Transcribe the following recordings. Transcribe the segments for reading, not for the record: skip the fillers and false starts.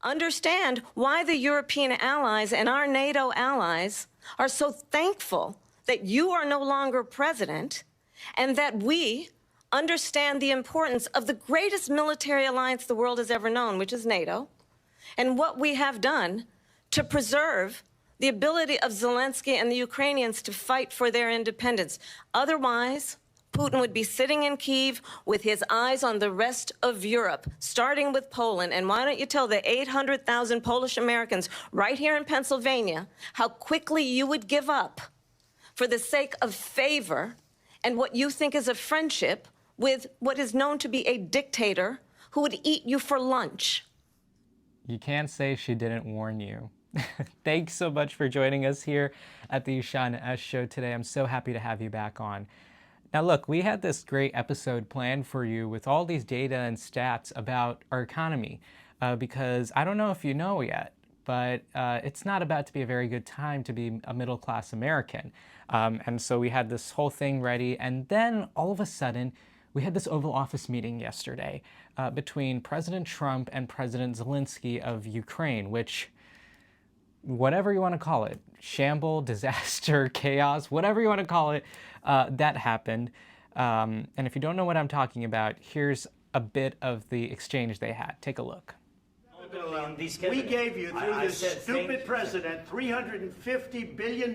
understand why the European allies and our NATO allies are so thankful that you are no longer president, and that we understand the importance of the greatest military alliance the world has ever known, which is NATO, and what we have done to preserve the ability of Zelensky and the Ukrainians to fight for their independence. Otherwise, Putin would be sitting in Kyiv with his eyes on the rest of Europe, starting with Poland. And why don't you tell the 800,000 Polish Americans right here in Pennsylvania how quickly you would give up for the sake of favor and what you think is a friendship with what is known to be a dictator who would eat you for lunch. You can't say she didn't warn you. Thanks so much for joining us here at the Ushana S Show today. I'm so happy to have you back on. Now look, we had this great episode planned for you with all these data and stats about our economy, because I don't know if you know yet, but it's not about to be a very good time to be a middle-class American. And so we had this whole thing ready, and then all of a sudden, we had this Oval Office meeting yesterday between President Trump and President Zelensky of Ukraine, which, whatever you want to call it, shamble, disaster, chaos, whatever you want to call it, that happened. And if you don't know what I'm talking about, here's a bit of the exchange they had. Take a look. We gave you, through this stupid president, $350 billion.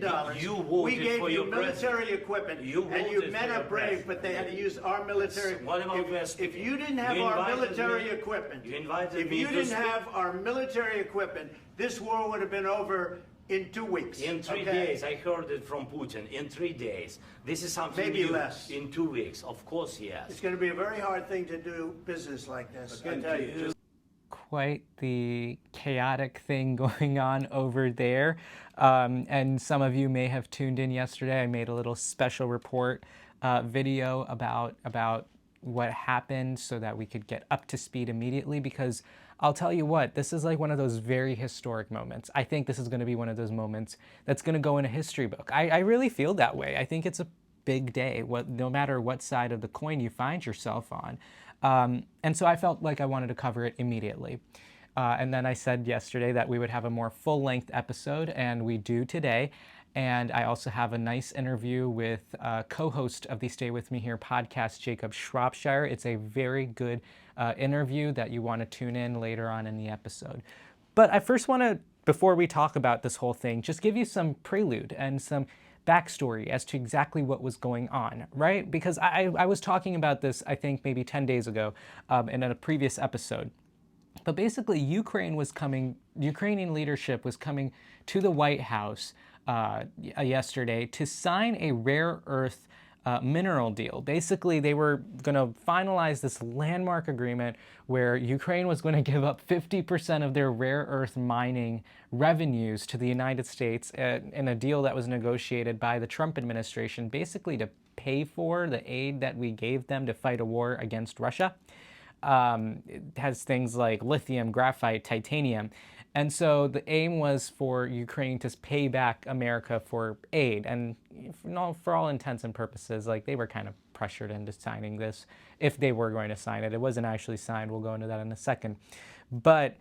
We gave you military equipment, and you men are brave, but they had to use our military. If you didn't have our military equipment, this war would have been over in 2 weeks. In 3 days, I heard it from Putin. In 3 days, this is something maybe new. Less. In 2 weeks, of course, yes. It's going to be a very hard thing to do business like this. I tell you. Quite the chaotic thing going on over there. And some of you may have tuned in yesterday. I made a little special report video about what happened so that we could get up to speed immediately, because I'll tell you what, this is like one of those very historic moments. I think this is going to be one of those moments that's going to go in a history book. I really feel that way. I think it's a big day, no matter what side of the coin you find yourself on. And so I felt like I wanted to cover it immediately. And then I said yesterday that we would have a more full-length episode, and we do today. And I also have a nice interview with co-host of the Stay With Me Here podcast, Jacob Shropshire. It's a very good interview that you want to tune in later on in the episode. But I first want to, before we talk about this whole thing, just give you some prelude and some backstory as to exactly what was going on, right? Because I was talking about this, I think, maybe 10 days ago in a previous episode. But basically, Ukrainian leadership was coming to the White House yesterday to sign a rare earth mineral deal. Basically, they were going to finalize this landmark agreement where Ukraine was going to give up 50% of their rare earth mining revenues to the United States in a deal that was negotiated by the Trump administration, basically to pay for the aid that we gave them to fight a war against Russia. It has things like lithium, graphite, titanium. And so the aim was for Ukraine to pay back America for aid. And for all intents and purposes, like, they were kind of pressured into signing this if they were going to sign it. It wasn't actually signed. We'll go into that in a second. But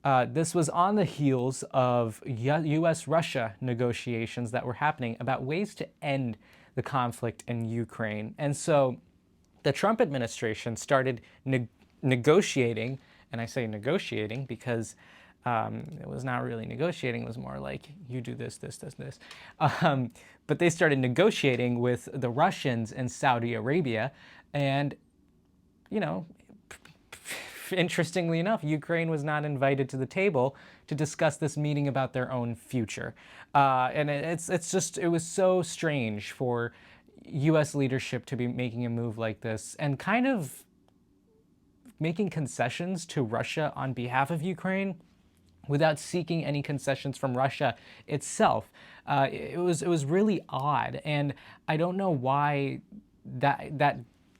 this was on the heels of U.S.-Russia negotiations that were happening about ways to end the conflict in Ukraine. And so the Trump administration started negotiating, and I say negotiating because it was not really negotiating. It was more like, you do this, this, this, this. But they started negotiating with the Russians in Saudi Arabia. And, you know, interestingly enough, Ukraine was not invited to the table to discuss this meeting about their own future. And it was so strange for U.S. leadership to be making a move like this and kind of making concessions to Russia on behalf of Ukraine without seeking any concessions from Russia itself. It was really odd, and I don't know why that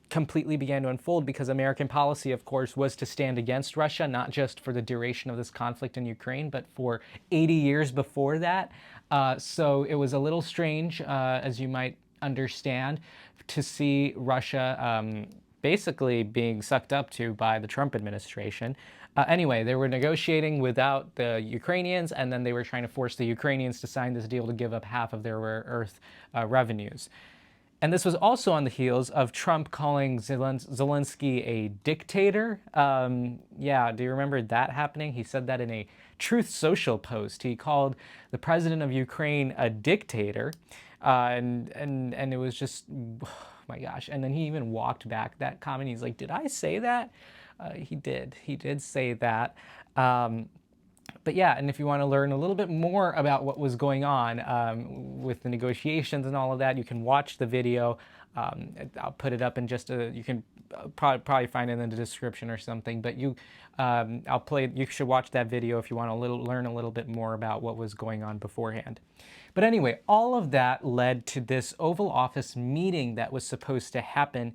completely began to unfold, because American policy, of course, was to stand against Russia, not just for the duration of this conflict in Ukraine, but for 80 years before that. So it was a little strange, as you might understand, to see Russia basically being sucked up to by the Trump administration. Anyway, they were negotiating without the Ukrainians, and then they were trying to force the Ukrainians to sign this deal to give up half of their rare earth revenues. And this was also on the heels of Trump calling Zelensky a dictator. Yeah, do you remember that happening? He said that in a Truth Social post. He called the president of Ukraine a dictator. And it was just, oh my gosh. And then he even walked back that comment. He's like, did I say that? He did say that. But yeah, and if you want to learn a little bit more about what was going on with the negotiations and all of that, you can watch the video. I'll put it up in just you can probably find it in the description or something, but you should watch that video if you want to learn a little bit more about what was going on beforehand. But anyway, all of that led to this Oval Office meeting that was supposed to happen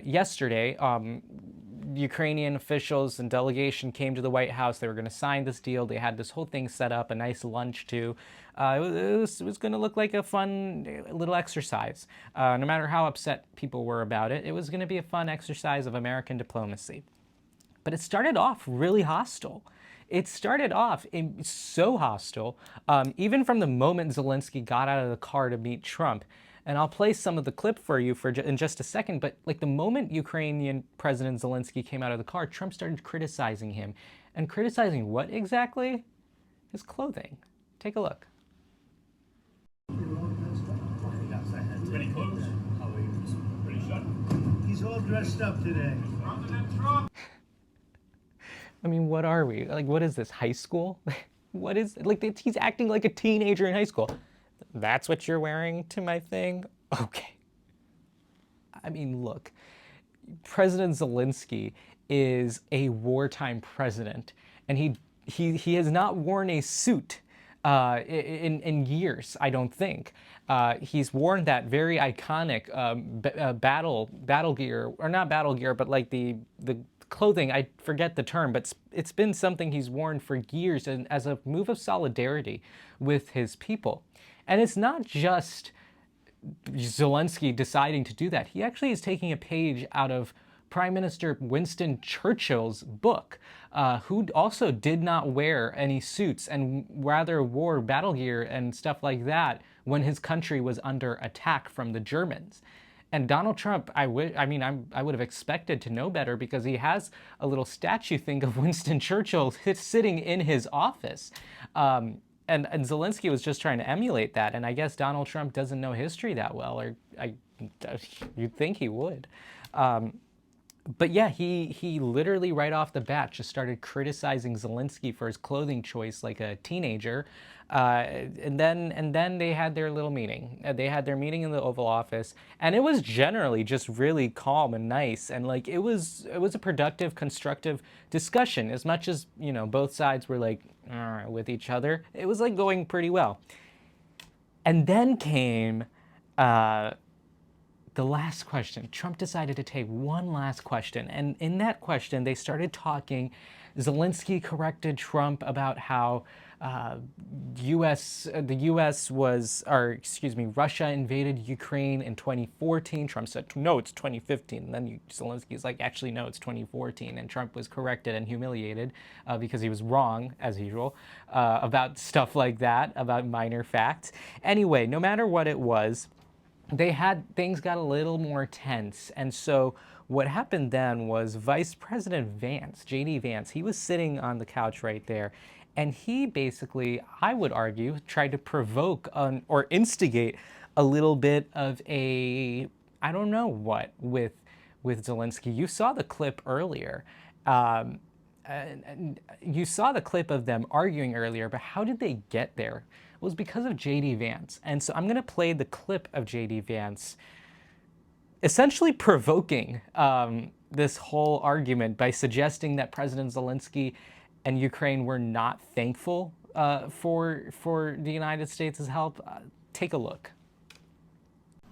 yesterday. Ukrainian officials and delegation came to the White House. They were going to sign this deal. They had this whole thing set up, a nice lunch too. It was going to look like a fun little exercise. No matter how upset people were about it, it was going to be a fun exercise of American diplomacy. But it started off really hostile. It started off so hostile, even from the moment Zelensky got out of the car to meet Trump. And I'll play some of the clip for you in just a second, but like the moment Ukrainian President Zelensky came out of the car, Trump started criticizing him. And criticizing what exactly? His clothing. Take a look. Pretty close. Pretty shut. He's all dressed up today. I mean, what are we? Like, what is this, high school? What is, like, he's acting like a teenager in high school. That's what you're wearing to my thing? Okay. I mean, look, President Zelensky is a wartime president, and he has not worn a suit in years, I don't think. He's worn that very iconic battle gear, or not battle gear, but like the clothing, I forget the term, but it's been something he's worn for years and as a move of solidarity with his people. And it's not just Zelensky deciding to do that. He actually is taking a page out of Prime Minister Winston Churchill's book, who also did not wear any suits and rather wore battle gear and stuff like that when his country was under attack from the Germans. And Donald Trump, I would have expected to know better because he has a little statue thing of Winston Churchill sitting in his office. And Zelensky was just trying to emulate that. And I guess Donald Trump doesn't know history that well, or you'd think he would. But yeah, he literally right off the bat just started criticizing Zelensky for his clothing choice like a teenager. And then they had their little meeting. They had their meeting in the Oval Office, and it was generally just really calm and nice, and like it was a productive, constructive discussion. As much as, you know, both sides were like with each other, it was like going pretty well. And then came the last question. Trump decided to take one last question, and in that question, they started talking. Zelensky corrected Trump about how Russia invaded Ukraine in 2014. Trump said, no, it's 2015. And then Zelensky's like, actually, no, it's 2014. And Trump was corrected and humiliated because he was wrong, as usual, about stuff like that, about minor facts. Anyway, no matter what it was, things got a little more tense. And so what happened then was Vice President Vance, JD Vance, he was sitting on the couch right there, and he basically, I would argue, tried to provoke or instigate a little bit of a, I don't know what, with Zelensky. You saw the clip earlier. You saw the clip of them arguing earlier, but how did they get there? It was because of JD Vance. And so I'm going to play the clip of JD Vance essentially provoking this whole argument by suggesting that President Zelensky and Ukraine were not thankful for the United States' help. Take a look.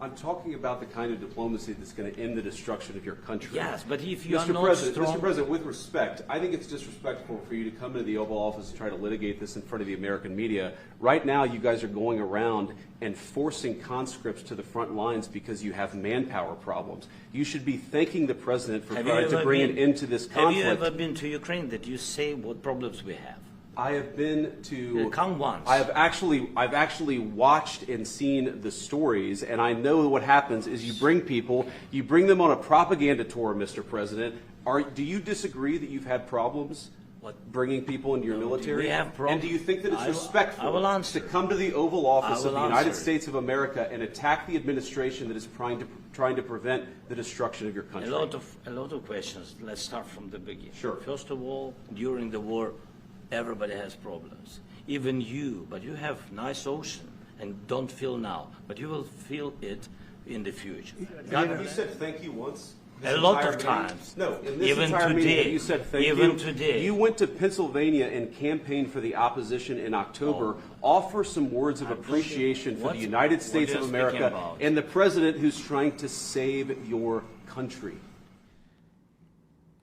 I'm talking about the kind of diplomacy that's going to end the destruction of your country. Yes, but if you are Mr. not President, strong... Mr. President, with respect, I think it's disrespectful for you to come into the Oval Office and try to litigate this in front of the American media. Right now, you guys are going around and forcing conscripts to the front lines because you have manpower problems. You should be thanking the President for trying to bring an end to this conflict. Have you ever been to Ukraine that you say what problems we have? I have been to. Come once. I've actually watched and seen the stories, and I know what happens is you bring them on a propaganda tour, Mr. President. Do you disagree that you've had problems bringing people into your military? We have problems. And do you think that it's respectful to come to the Oval Office of the United States of America and attack the administration that is trying to prevent the destruction of your country? A lot of questions. Let's start from the beginning. Sure. First of all, during the war, everybody has problems. Even you, but you have nice ocean and don't feel now, but you will feel it in the future. Have you said thank you once? A lot of times. No, in this even entire today, meeting, you said thank you. Even today. You went to Pennsylvania and campaigned for the opposition in October. Offer some words of appreciation for the United States of America and the President who's trying to save your country.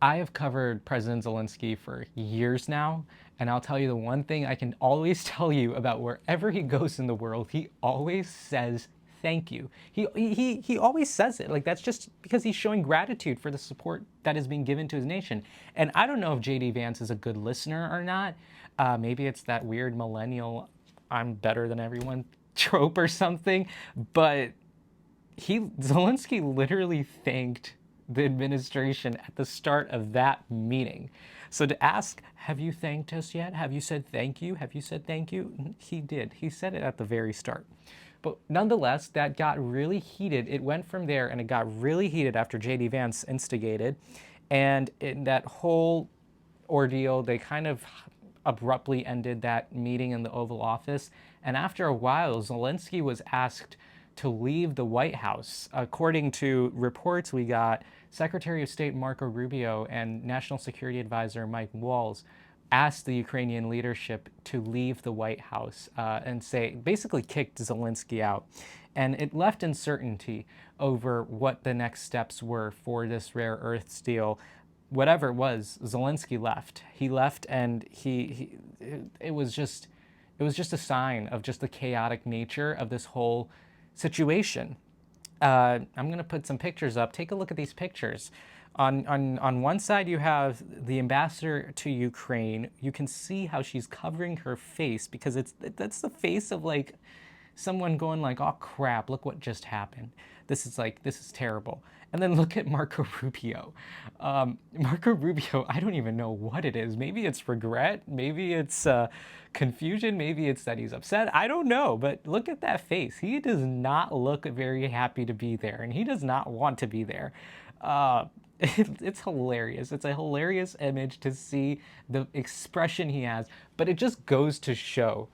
I have covered President Zelensky for years now, and I'll tell you the one thing I can always tell you about wherever he goes in the world, he always says thank you. He always says it. Like, that's just because he's showing gratitude for the support that is being given to his nation. And I don't know if JD Vance is a good listener or not. Maybe it's that weird millennial I'm better than everyone trope or something, but Zelensky literally thanked the administration at the start of that meeting. So to ask, have you thanked us yet? Have you said thank you? Have you said thank you? He did. He said it at the very start. But nonetheless, that got really heated. It went from there and it got really heated after JD Vance instigated. And in that whole ordeal, they kind of abruptly ended that meeting in the Oval Office. And after a while, Zelensky was asked to leave the White House. According to reports we got, Secretary of State Marco Rubio and National Security Advisor Mike Waltz asked the Ukrainian leadership to leave the White House and basically kicked Zelensky out. And it left uncertainty over what the next steps were for this rare earths deal. Whatever it was, Zelensky left. He left, and it was just a sign of just the chaotic nature of this whole situation. I'm going to put some pictures up. Take a look at these pictures. On one side, you have the ambassador to Ukraine. You can see how she's covering her face because that's the face of like someone going like, oh crap, look what just happened. This is terrible. And then look at Marco Rubio. Marco Rubio, I don't even know what it is. Maybe it's regret. Maybe it's confusion. Maybe it's that he's upset. I don't know. But look at that face. He does not look very happy to be there. And he does not want to be there. It's hilarious. It's a hilarious image to see the expression he has. But it just goes to show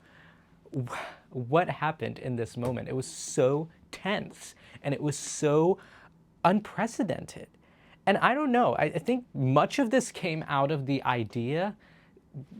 what happened in this moment. It was so tense. And it was so unprecedented. And I don't know, I think much of this came out of the idea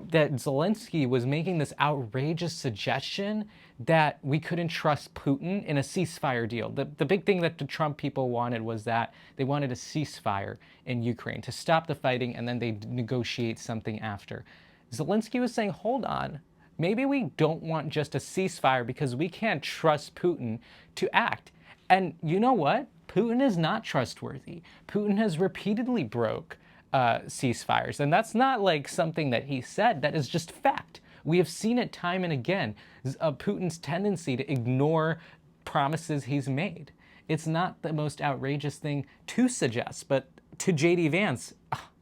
that Zelensky was making this outrageous suggestion that we couldn't trust Putin in a ceasefire deal. The big thing that the Trump people wanted was that they wanted a ceasefire in Ukraine to stop the fighting, and then they'd negotiate something after. Zelensky was saying, hold on, maybe we don't want just a ceasefire because we can't trust Putin to act. And you know what? Putin is not trustworthy. Putin has repeatedly broke ceasefires. And that's not like something that he said. That is just fact. We have seen it time and again, Putin's tendency to ignore promises he's made. It's not the most outrageous thing to suggest, but to JD Vance,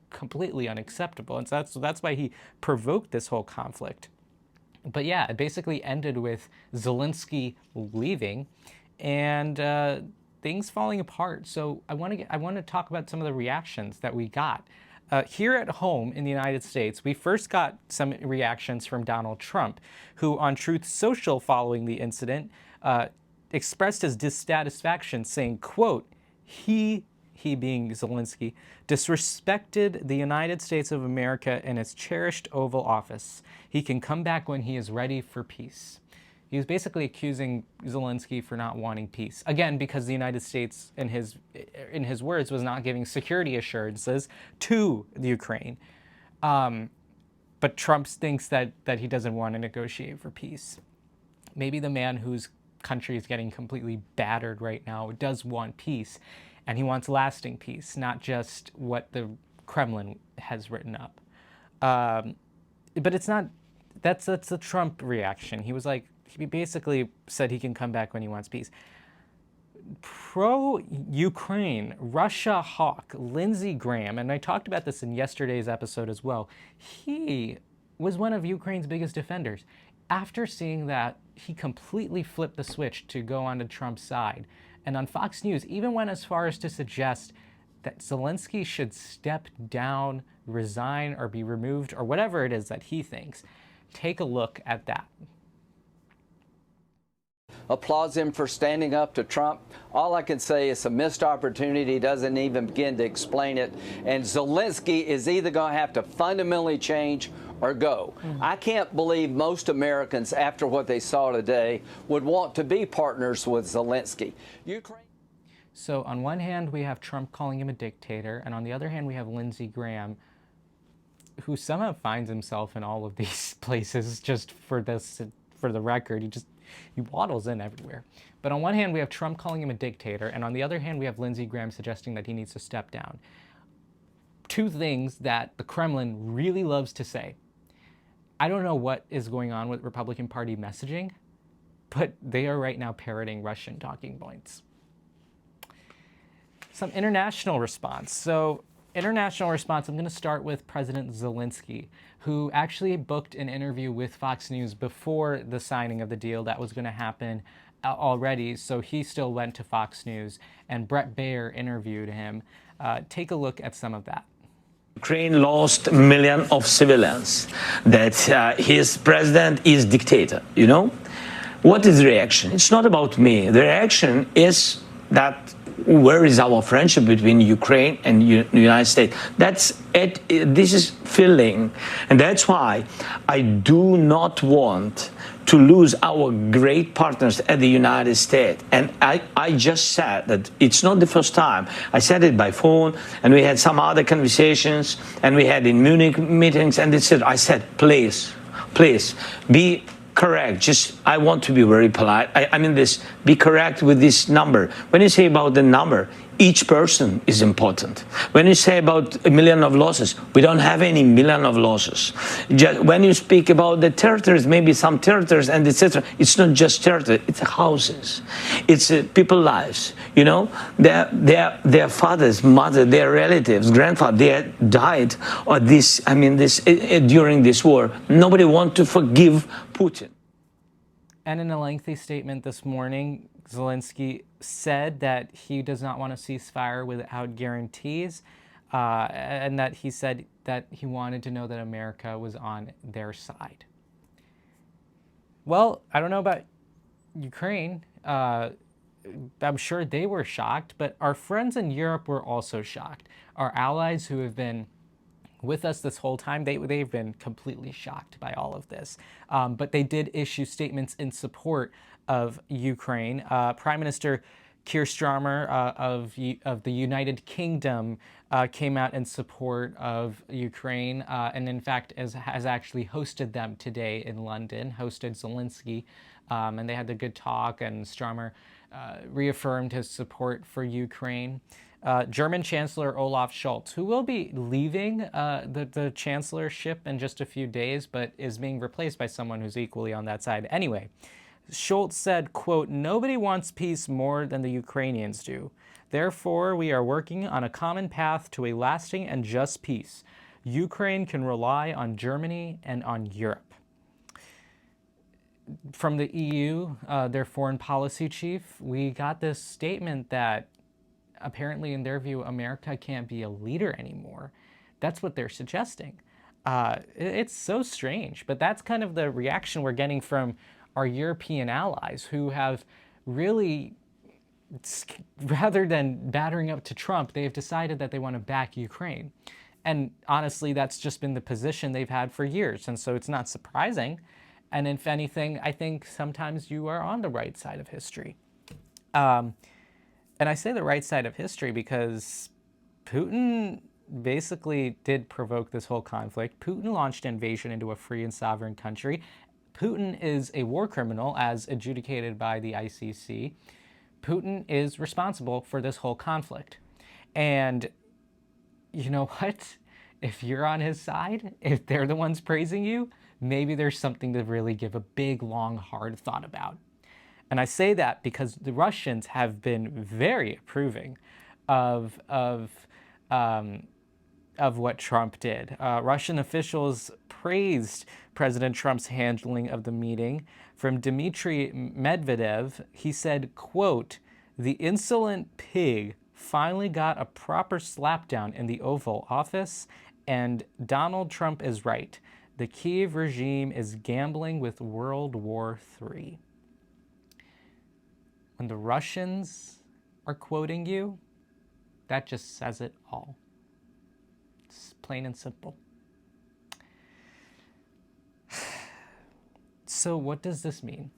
completely unacceptable. And so that's why he provoked this whole conflict. But yeah, it basically ended with Zelensky leaving and things falling apart. So I want to talk about some of the reactions that we got. Here at home in the United States, we first got some reactions from Donald Trump, who on Truth Social following the incident expressed his dissatisfaction, saying, quote, he being Zelensky, disrespected the United States of America and its cherished Oval Office. He can come back when he is ready for peace. He was basically accusing Zelensky for not wanting peace. Again, because the United States, in his words, was not giving security assurances to the Ukraine. But Trump thinks that he doesn't want to negotiate for peace. Maybe the man whose country is getting completely battered right now does want peace, and he wants lasting peace, not just what the Kremlin has written up. But it's not, that's the Trump reaction. He was like, he basically said he can come back when he wants peace. Pro-Ukraine, Russia hawk, Lindsey Graham, and I talked about this in yesterday's episode as well, he was one of Ukraine's biggest defenders. After seeing that, he completely flipped the switch to go onto Trump's side. And on Fox News, even went as far as to suggest that Zelensky should step down, resign, or be removed, or whatever it is that he thinks. Take a look at that. Applauds him for standing up to Trump. All I can say is a missed opportunity. He doesn't even begin to explain it. And Zelensky is either going to have to fundamentally change or go. I can't believe most Americans, after what they saw today, would want to be partners with Zelensky. Ukraine. So on one hand, we have Trump calling him a dictator, and on the other hand, we have Lindsey Graham, who somehow finds himself in all of these places. Just for the record, he waddles in everywhere. But on one hand, we have Trump calling him a dictator, and on the other hand, we have Lindsey Graham suggesting that he needs to step down. Two things that the Kremlin really loves to say. I don't know what is going on with Republican Party messaging, but they are right now parroting Russian talking points. Some international response. So international response, I'm going to start with President Zelensky, who actually booked an interview with Fox News before the signing of the deal that was going to happen already. So he still went to Fox News, and Brett Baer interviewed him. Take a look at some of that. Ukraine lost millions of civilians, that his president is dictator, you know? What is the reaction? It's not about me. The reaction is that where is our friendship between Ukraine and the United States? That's it. This is filling. And that's why I do not want to lose our great partners at the United States. And I just said that it's not the first time. I said it by phone, and we had some other conversations, and we had in Munich meetings, and I said, please, be correct. I want to be very polite. I mean this, be correct with this number. When you say about the number, each person is important. When you say about 1 million of losses, we don't have any million of losses. When you speak about the territories, maybe some territories and etc., it's not just territory, it's houses. It's people's lives, you know? Their fathers, mother, their relatives, grandfather, they died or during this war. Nobody wants to forgive Putin. And in a lengthy statement this morning, Zelensky said that he does not want a ceasefire without guarantees, and that he said that he wanted to know that America was on their side. Well, I don't know about Ukraine. I'm sure they were shocked, but our friends in Europe were also shocked. Our allies who have been with us this whole time, they've been completely shocked by all of this. But they did issue statements in support of Ukraine. Prime Minister Keir Starmer of the United Kingdom came out in support of Ukraine, and in fact has actually hosted them today in London, hosted Zelensky, and they had a good talk, and Starmer reaffirmed his support for Ukraine. German Chancellor Olaf Scholz, who will be leaving the chancellorship in just a few days, but is being replaced by someone who's equally on that side. Anyway, Scholz said, quote, "Nobody wants peace more than the Ukrainians do. Therefore, we are working on a common path to a lasting and just peace. Ukraine can rely on Germany and on Europe." From the EU, their foreign policy chief, we got this statement that apparently, in their view, America can't be a leader anymore. That's what they're suggesting. It's so strange, but that's kind of the reaction we're getting from our European allies, who have really, rather than battering up to Trump, they've decided that they want to back Ukraine. And honestly, that's just been the position they've had for years, and so it's not surprising. And if anything, I think sometimes you are on the right side of history. And I say the right side of history because Putin basically did provoke this whole conflict. Putin launched an invasion into a free and sovereign country. Putin is a war criminal as adjudicated by the ICC. Putin is responsible for this whole conflict. And you know what? If you're on his side, if they're the ones praising you, maybe there's something to really give a big, long, hard thought about. And I say that because the Russians have been very approving of what Trump did. Russian officials praised President Trump's handling of the meeting. From Dmitry Medvedev, he said, quote, "The insolent pig finally got a proper slapdown in the Oval Office, and Donald Trump is right. The Kyiv regime is gambling with World War III." When the Russians are quoting you, that just says it all. It's plain and simple. So what does this mean?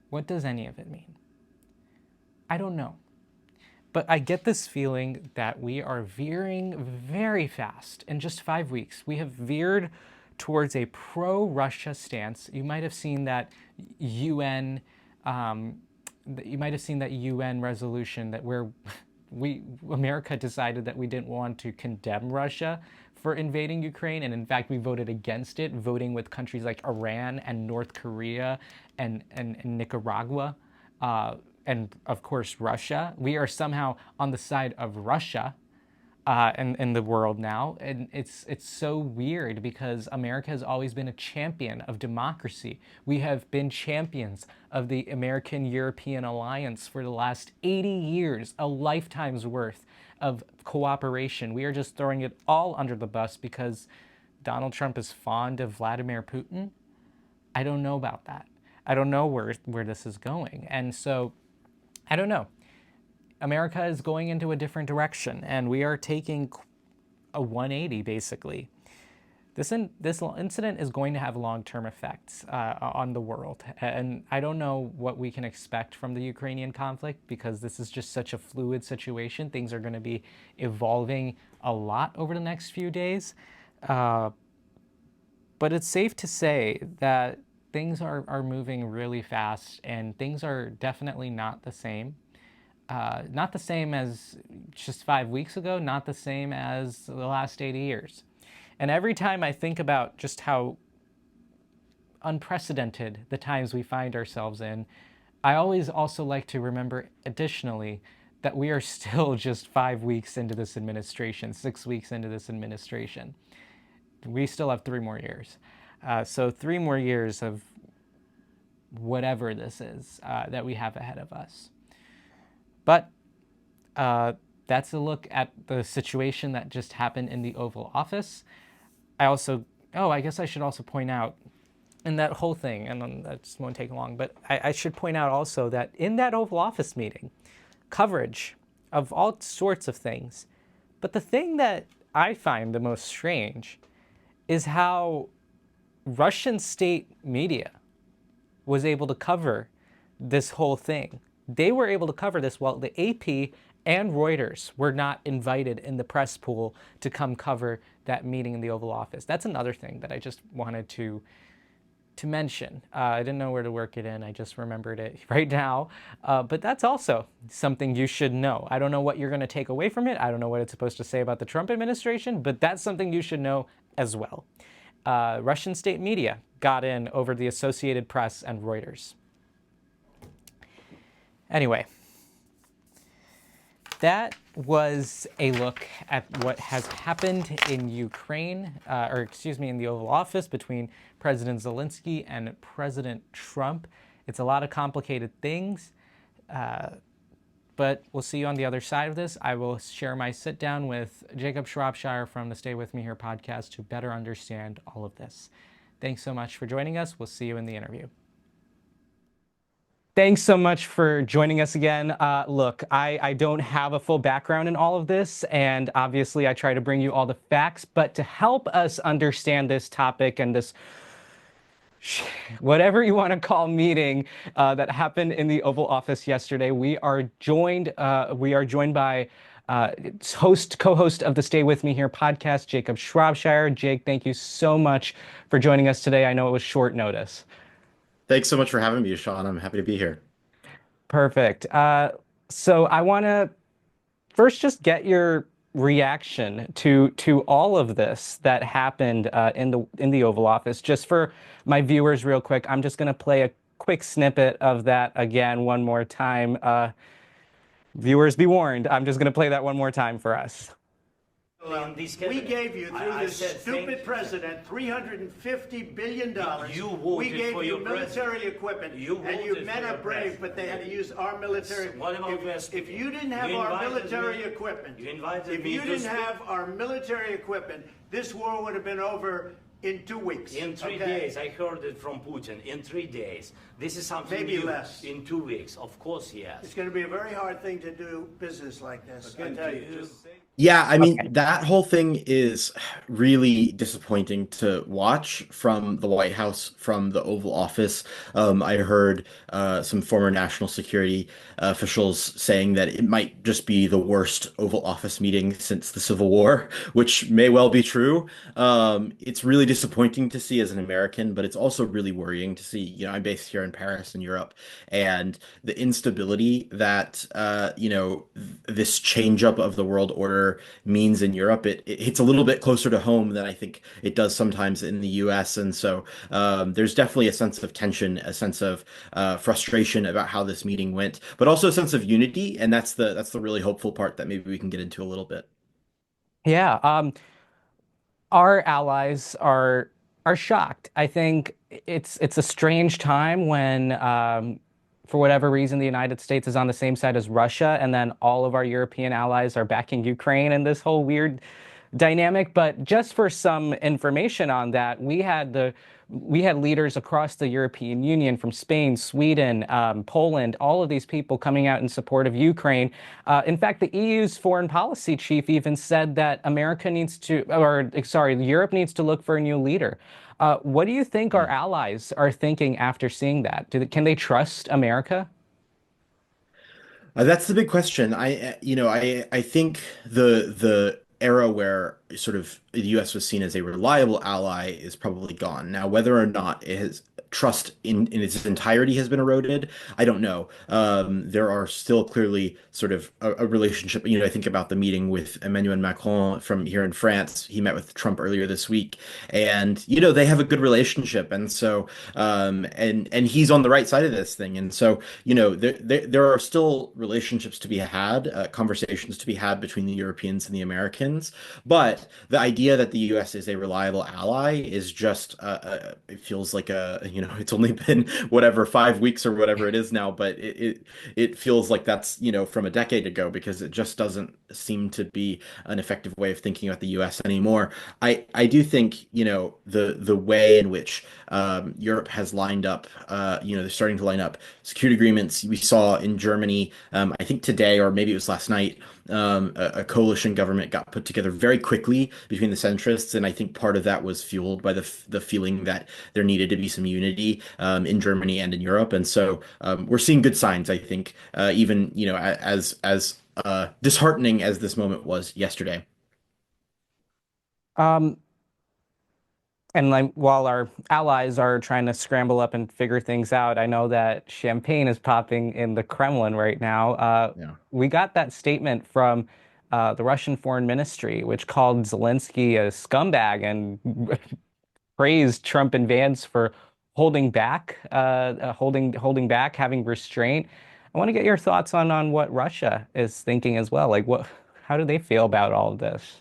What does any of it mean? I don't know. But I get this feeling that we are veering very fast. In just 5 weeks, we have veered towards a pro-Russia stance. You might have seen that UN resolution that where America decided that we didn't want to condemn Russia for invading Ukraine, and in fact we voted against it, voting with countries like Iran and North Korea and Nicaragua, and of course Russia. We are somehow on the side of Russia in the world now, and it's so weird because America has always been a champion of democracy. We have been champions of the American-European alliance for the last 80 years, a lifetime's worth of cooperation. We are just throwing it all under the bus because Donald Trump is fond of Vladimir Putin. I don't know about that. I don't know where this is going. And so, I don't know. America is going into a different direction, and we are taking a 180, basically. This incident is going to have long-term effects on the world, and I don't know what we can expect from the Ukrainian conflict because this is just such a fluid situation. Things are going to be evolving a lot over the next few days, but it's safe to say that things are moving really fast, and things are definitely not the same. Not the same as just 5 weeks ago, not the same as the last 80 years. And every time I think about just how unprecedented the times we find ourselves in, I always also like to remember additionally that we are still just 5 weeks into this administration, 6 weeks into this administration. We still have 3 more years. So 3 more years of whatever this is that we have ahead of us. But that's a look at the situation that just happened in the Oval Office. I guess I should also point out in that whole thing, and that just won't take long, but I should point out also that in that Oval Office meeting, coverage of all sorts of things. But the thing that I find the most strange is how Russian state media was able to cover this whole thing. They were able to cover this while the AP and Reuters were not invited in the press pool to come cover that meeting in the Oval Office. That's another thing that I just wanted to mention. I didn't know where to work it in. I just remembered it right now. But that's also something you should know. I don't know what you're going to take away from it. I don't know what it's supposed to say about the Trump administration, but that's something you should know as well. Russian state media got in over the Associated Press and Reuters. Anyway, that was a look at what has happened in Ukraine, in the Oval Office between President Zelensky and President Trump. It's a lot of complicated things, but we'll see you on the other side of this. I will share my sit down with Jacob Shropshire from the Stay With Me Here podcast to better understand all of this. Thanks so much for joining us. We'll see you in the interview. Thanks so much for joining us again. Look, I don't have a full background in all of this, and obviously I try to bring you all the facts, but to help us understand this topic and this whatever you want to call meeting that happened in the Oval Office yesterday. We are joined by co-host of the Stay With Me Here podcast, Jacob Shropshire. Jake, thank you so much for joining us today. I know it was short notice. Thanks so much for having me, Sean. I'm happy to be here. Perfect. So I want to first just get your reaction to all of this that happened in the Oval Office. Just for my viewers, real quick, I'm just going to play a quick snippet of that again one more time. Viewers, be warned. I'm just going to play that one more time for us. We gave you, through this stupid president, $350 billion. We gave you military equipment, and you men are brave, but they had to use our military. If you didn't have our military equipment, this war would have been over in 2 weeks. In 3 days. I heard it from Putin. In 3 days. This is something maybe new. Less. In 2 weeks. Of course, yes. It's going to be a very hard thing to do business like this. I tell you. Yeah, I mean, that whole thing is really disappointing to watch from the White House, from the Oval Office. I heard some former national security officials saying that it might just be the worst Oval Office meeting since the Civil War, which may well be true. It's really disappointing to see as an American, but it's also really worrying to see. You know, I'm based here in Paris in Europe, and the instability that, this change up of the world order means in Europe, it hits a little bit closer to home than I think it does sometimes in the US. And so there's definitely a sense of tension, a sense of frustration about how this meeting went, but also a sense of unity. And that's the really hopeful part that maybe we can get into a little bit. Yeah, our allies are shocked. I think it's a strange time when for whatever reason, the United States is on the same side as Russia, and then all of our European allies are backing Ukraine in this whole weird dynamic. But just for some information on that, we had leaders across the European Union from Spain, Sweden, Poland, all of these people coming out in support of Ukraine. In fact, the EU's foreign policy chief even said that Europe needs to look for a new leader. What do you think our allies are thinking after seeing that? Can they trust America? That's the big question. I think the era where sort of the U.S. was seen as a reliable ally is probably gone. Now, whether or not trust in its entirety has been eroded, I don't know. There are still clearly sort of a relationship. I think about the meeting with Emmanuel Macron from here in France. He met with Trump earlier this week, and they have a good relationship. And so and he's on the right side of this thing. And so there are still relationships to be had, conversations to be had between the Europeans and the Americans. But the idea that the U.S. is a reliable ally is just it feels like it's only been 5 weeks or whatever it is now, but it feels like that's from a decade ago, because it just doesn't seem to be an effective way of thinking about the U.S. anymore. I do think the way in which Europe has lined up, they're starting to line up security agreements. We saw in Germany, I think today or maybe it was last night, a coalition government got put together very quickly between the centrists, and I think part of that was fueled by the feeling that there needed to be some unity in Germany and in Europe. And so we're seeing good signs, I think, even as disheartening as this moment was yesterday. And while our allies are trying to scramble up and figure things out, I know that champagne is popping in the Kremlin right now. We got that statement from the Russian Foreign Ministry, which called Zelensky a scumbag and praised Trump and Vance for holding back, having restraint. I want to get your thoughts on what Russia is thinking as well. Like, how do they feel about all of this?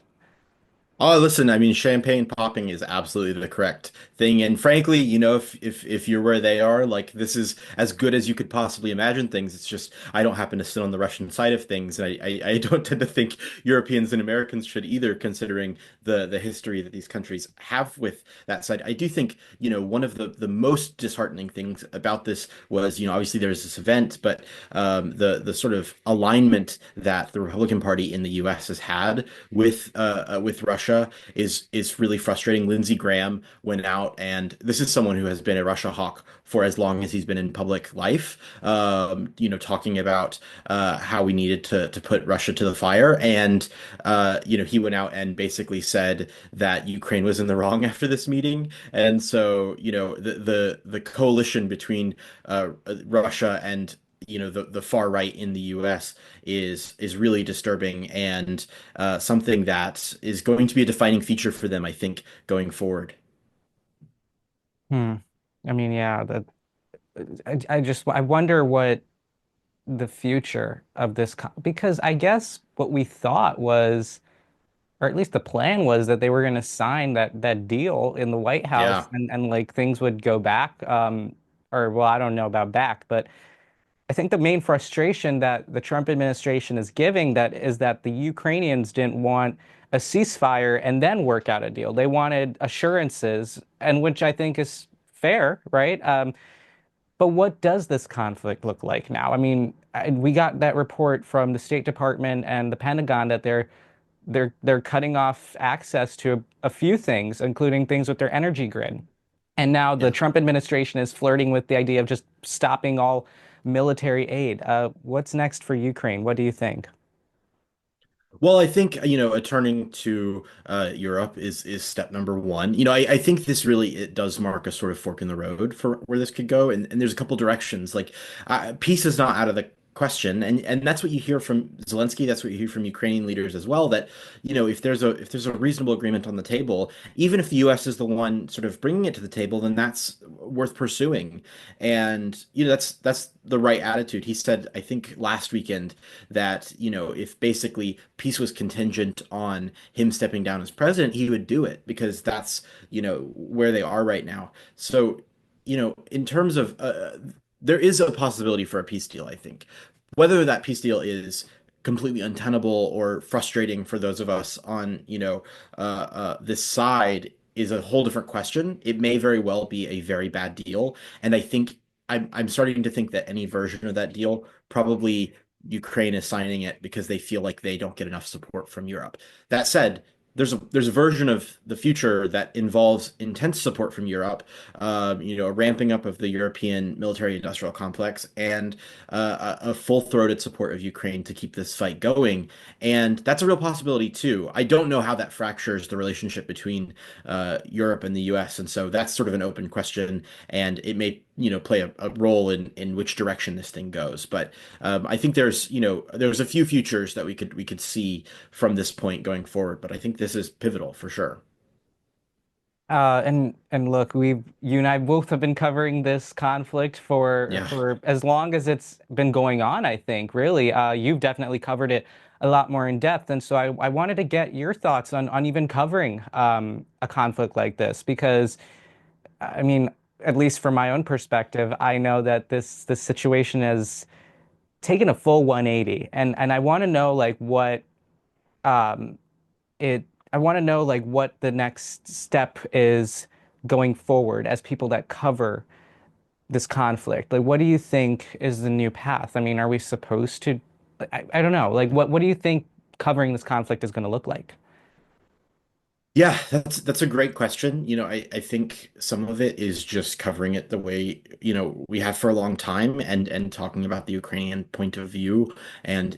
Oh, listen, I mean, champagne popping is absolutely the correct thing. And frankly, if you're where they are, like, this is as good as you could possibly imagine things. It's just, I don't happen to sit on the Russian side of things. And I don't tend to think Europeans and Americans should either, considering the history that these countries have with that side. I do think, one of the most disheartening things about this was, obviously there's this event, but the sort of alignment that the Republican Party in the US has had with Russia Russia is really frustrating. Lindsey Graham went out, and this is someone who has been a Russia hawk for as long as he's been in public life, talking about how we needed to put Russia to the fire. And he went out and basically said that Ukraine was in the wrong after this meeting. And so, the coalition between Russia and the far right in the U.S. is really disturbing, and something that is going to be a defining feature for them, I think, going forward. Hmm. I mean, yeah, that I wonder what the future of this because I guess what we thought was, or at least the plan was, that they were going to sign that deal in the White House, Yeah. and like things would go back, or well, I don't know about back, but I think the main frustration that the Trump administration is giving that is that the Ukrainians didn't want a ceasefire and then work out a deal. They wanted assurances, and which I think is fair, right? But what does this conflict look like now? I mean, we got that report from the State Department and the Pentagon that they're cutting off access to a few things, including things with their energy grid. And now the Trump administration is flirting with the idea of just stopping all military aid. What's next for Ukraine? What do you think? Well, I think, turning to Europe is step number one. I think this really, it does mark a sort of fork in the road for where this could go, and there's a couple directions. Like, peace is not out of the question, and that's what you hear from Zelensky. That's what you hear from Ukrainian leaders as well. That if there's a reasonable agreement on the table, even if the U.S. is the one sort of bringing it to the table, then that's worth pursuing. And that's the right attitude. He said, I think last weekend, that if basically peace was contingent on him stepping down as president, he would do it, because that's where they are right now. So in terms of there is a possibility for a peace deal, I think. Whether that peace deal is completely untenable or frustrating for those of us on this side is a whole different question. It may very well be a very bad deal, and I think I'm starting to think that any version of that deal, probably Ukraine is signing it because they feel like they don't get enough support from Europe. That said, there's a version of the future that involves intense support from Europe, a ramping up of the European military-industrial complex, and a full-throated support of Ukraine to keep this fight going. And that's a real possibility too. I don't know how that fractures the relationship between Europe and the U.S., and so that's sort of an open question, and it may play a role in which direction this thing goes. But I think there's a few futures that we could see from this point going forward. But I think this is pivotal for sure. And look, you and I both have been covering this conflict for as long as it's been going on, I think, really. You've definitely covered it a lot more in depth. And so I wanted to get your thoughts on even covering a conflict like this, because, I mean, at least from my own perspective, I know that this situation has taken a full 180, and I want to know like what I want to know like what the next step is going forward as people that cover this conflict. Like, what do you think is the new path? I mean, are we supposed to? I don't know. Like, what do you think covering this conflict is going to look like? Yeah, that's a great question. I think some of it is just covering it the way, we have for a long time, and talking about the Ukrainian point of view, and,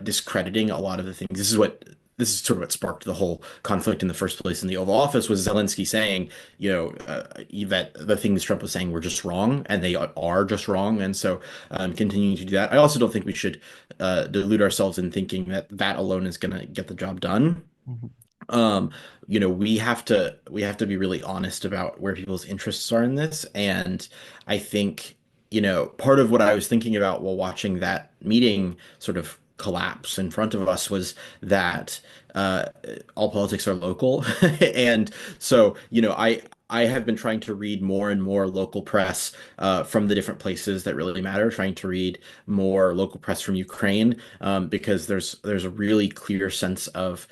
discrediting a lot of the things. This is sort of what sparked the whole conflict in the first place in the Oval Office, was Zelensky saying, that the things Trump was saying were just wrong, and they are just wrong. And so continuing to do that. I also don't think we should delude ourselves in thinking that that alone is going to get the job done. We have to be really honest about where people's interests are in this. And I think, part of what I was thinking about while watching that meeting sort of collapse in front of us was that all politics are local. And so, I have been trying to read more and more local press from the different places that really matter, trying to read more local press from Ukraine, because there's a really clear sense of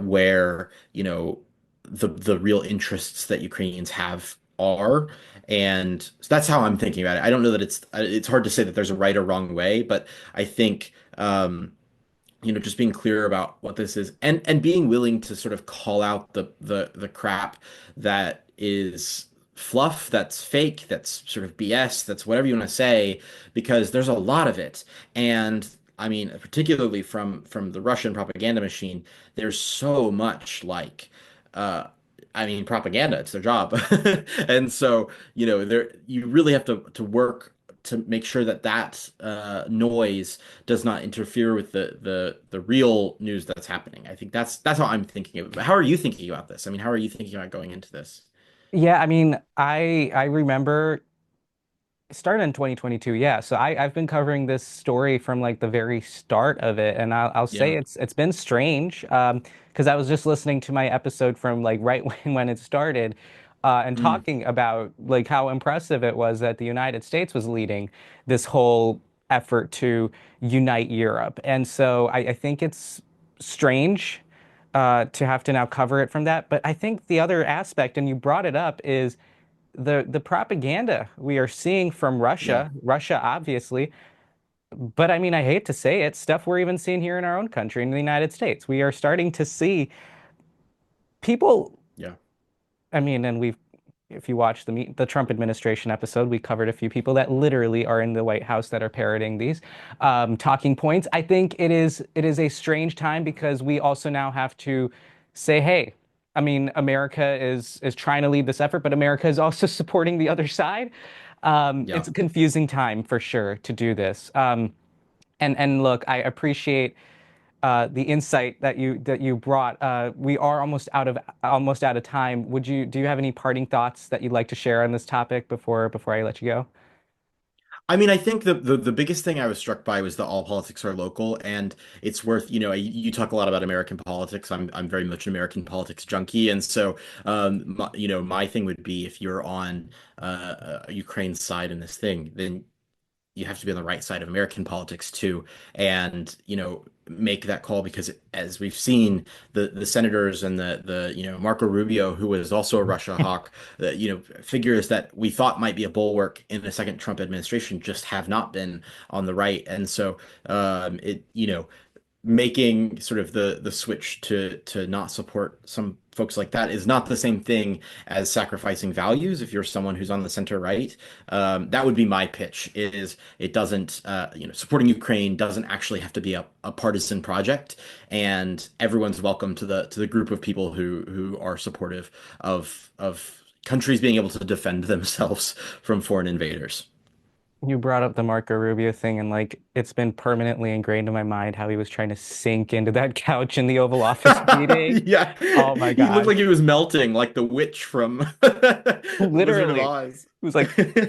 where, the real interests that Ukrainians have are. And so that's how I'm thinking about it. I don't know that it's hard to say that there's a right or wrong way, but I think just being clear about what this is, and being willing to sort of call out the crap that is fluff, that's fake, that's sort of BS, that's whatever you want to say, because there's a lot of it. And I mean, particularly from the Russian propaganda machine, there's so much uh I mean, propaganda, it's their job. And so, you really have to work to make sure that noise does not interfere with the real news that's happening. I think that's how I'm thinking of it. But how are you thinking about this? I mean, how are you thinking about going into this? Yeah, I mean, I remember it started in 2022. Yeah, so I've been covering this story from like the very start of it, and I'll say Yeah. it's been strange because I was just listening to my episode from like right when it started, and Mm, talking about like how impressive it was that the United States was leading this whole effort to unite Europe, and so I think it's strange to have to now cover it from that. But I think the other aspect, and you brought it up, is the propaganda we are seeing from yeah. Russia obviously, but I mean, I hate to say it, stuff we're even seeing here in our own country, in the United States. We are starting to see people, Yeah. I mean, and if you watch the Trump administration episode, we covered a few people that literally are in the White House that are parroting these talking points. I think it is a strange time because we also now have to say, hey, I mean, America is trying to lead this effort, but America is also supporting the other side. Yeah. It's a confusing time for sure to do this. And look, I appreciate the insight that you brought. We are almost out of time. Do you have any parting thoughts that you'd like to share on this topic before I let you go? I mean, I think the biggest thing I was struck by was that all politics are local, and it's worth, you talk a lot about American politics. I'm very much an American politics junkie, and so my thing would be if you're on Ukraine's side in this thing, then you have to be on the right side of American politics too, and make that call because as we've seen, the senators and the Marco Rubio, who was also a Russia hawk, figures that we thought might be a bulwark in the second Trump administration just have not been on the right, and so it making sort of the switch to not support some folks like that is not the same thing as sacrificing values. If you're someone who's on the center right, that would be my pitch. Is it doesn't supporting Ukraine doesn't actually have to be a partisan project, and everyone's welcome to the group of people who are supportive of countries being able to defend themselves from foreign invaders. You brought up the Marco Rubio thing, and like it's been permanently ingrained in my mind how he was trying to sink into that couch in the Oval Office meeting. Yeah, Oh my he looked gosh. like he was melting, like the witch from Wizard of Literally. Oz. He was like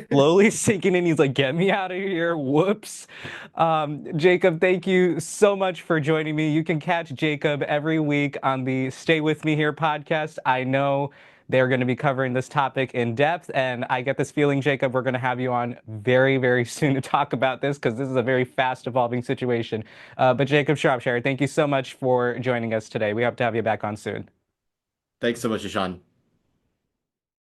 slowly sinking in. He's like, get me out of here. Whoops. Jacob, thank you so much for joining me. You can catch Jacob every week on the Stay With Me Here podcast. I know they're going to be covering this topic in depth, and I get this feeling, Jacob, we're going to have you on very, very soon to talk about this because this is a very fast evolving situation. But Jacob Shropshire, thank you so much for joining us today. We hope to have you back on soon. Thanks so much, Ishan.